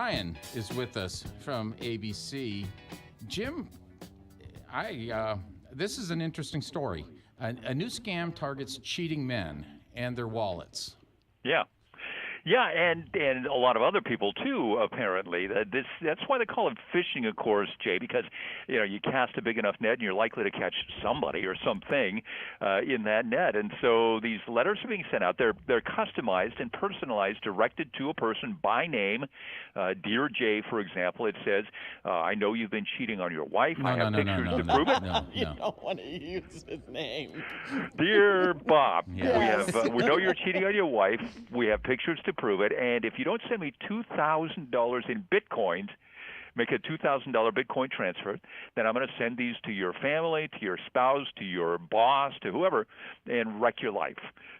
Ryan is with us from ABC. Jim, this is an interesting story. A new scam targets cheating men and their wallets. Yeah. Yeah, and a lot of other people too. Apparently, that's why they call it fishing, of course, Jay. Because you cast a big enough net, and you're likely to catch somebody or something in that net. And so these letters are being sent out. They're customized and personalized, directed to a person by name. Dear Jay, for example, it says, "I know you've been cheating on your wife. I have pictures to prove it." You don't want to use his name. Dear Bob, Yes. we know you're cheating on your wife. We have pictures to prove it, and if you don't send me $2,000 in bitcoins, make a $2,000 Bitcoin transfer, then I'm going to send these to your family, to your spouse, to your boss, to whoever, and wreck your life.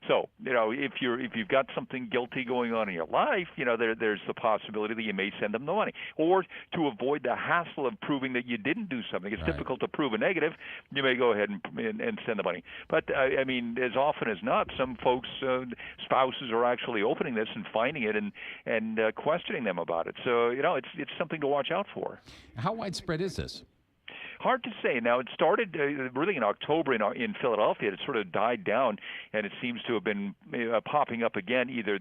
So, if you've got something guilty going on in your life, there's the possibility that you may send them the money. Or to avoid the hassle of proving that you didn't do something, it's difficult to prove a negative, you may go ahead and send the money. But, as often as not, some folks, spouses are actually opening this and finding it and questioning them about it. So, it's something to watch out for. How widespread is this? Hard to say. Now, it started really in October in Philadelphia. It sort of died down, and it seems to have been popping up again either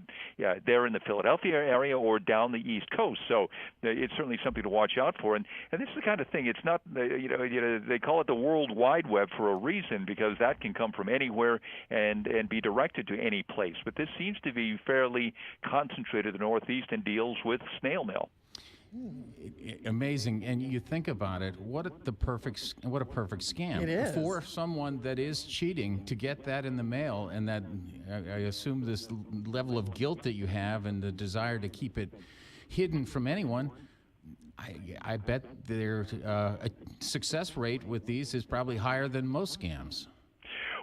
there in the Philadelphia area or down the East Coast. So it's certainly something to watch out for. And this is the kind of thing, it's not, they call it the World Wide Web for a reason, because that can come from anywhere and be directed to any place. But this seems to be fairly concentrated in the Northeast and deals with snail mail. Amazing. And you think about it, what a perfect scam. It is. For someone that is cheating to get that in the mail, and that I assume this level of guilt that you have and the desire to keep it hidden from anyone. I bet their success rate with these is probably higher than most scams.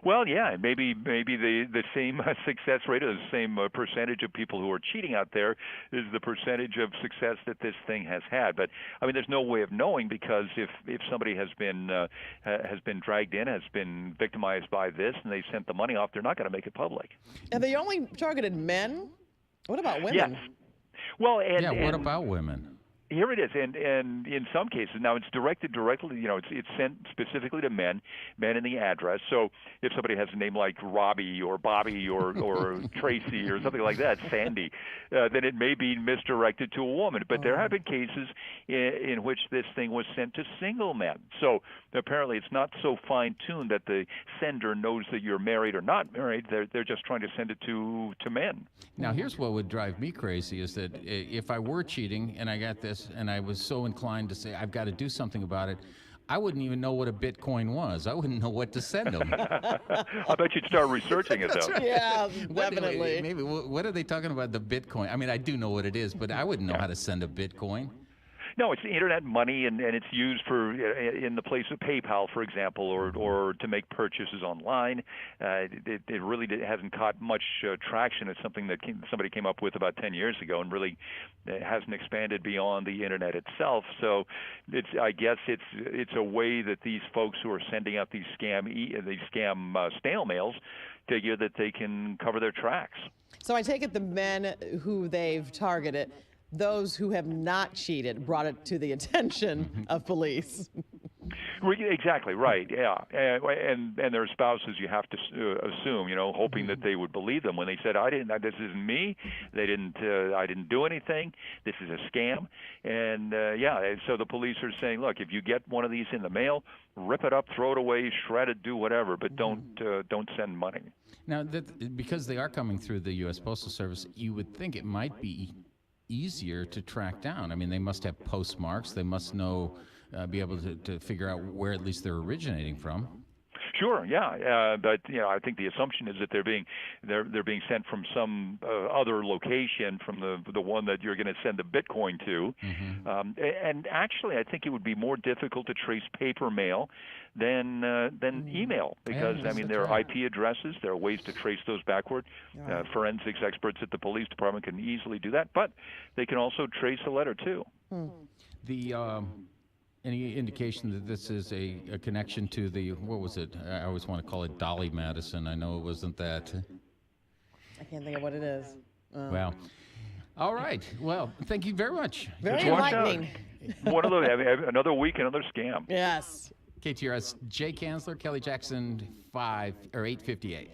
Well, yeah, maybe the same success rate or the same percentage of people who are cheating out there is the percentage of success that this thing has had. But there's no way of knowing, because if somebody has been dragged in, has been victimized by this, and they sent the money off, they're not going to make it public. And they only targeted men? What about women? Yes. Well, what about women? Here it is, and in some cases now it's directed directly. It's sent specifically to men in the address. So if somebody has a name like Robbie or Bobby or Tracy or something like that, Sandy, then it may be misdirected to a woman. But there have been cases in which this thing was sent to single men. So apparently it's not so fine-tuned that the sender knows that you're married or not married. They're just trying to send it to men. Now, here's what would drive me crazy is that if I were cheating and I got this and I was so inclined to say I've got to do something about it, I wouldn't even know what a Bitcoin was. I wouldn't know what to send them. I bet you'd start researching it, though. Yeah, definitely. Maybe what are they talking about, the Bitcoin? I do know what it is, but I wouldn't know how to send a Bitcoin. No, it's internet money, and it's used for in the place of PayPal, for example, or to make purchases online. It really hasn't caught much traction. It's something that somebody came up with about 10 years ago, and really hasn't expanded beyond the internet itself. So, I guess it's a way that these folks who are sending out these scam snail mails figure that they can cover their tracks. So I take it the men who they've targeted, those who have not cheated, brought it to the attention of police. Exactly right. Yeah, and their spouses, you have to assume, hoping that they would believe them when they said, This isn't me. I didn't do anything. This is a scam." And so the police are saying, look, if you get one of these in the mail, rip it up, throw it away, shred it, do whatever, but don't send money. Now, because they are coming through the U.S. Postal Service, you would think it might be easier to track down. They must have postmarks. They must be able to figure out where at least they're originating from. Sure, yeah, but I think the assumption is that they're being sent from some other location from the one that you're going to send the Bitcoin to, and actually, I think it would be more difficult to trace paper mail than email, because there are IP addresses. There are ways to trace those backward. Forensics experts at the police department can easily do that, but they can also trace a letter too. Any indication that this is a connection to what was it? I always want to call it Dolly Madison. I know it wasn't that. I can't think of what it is. Well, All right. Well, thank you very much. Very Just watch out. enlightening. One of those, another week, another scam. Yes. KTRS, Jay Kanzler, Kelly Jackson, 8:58.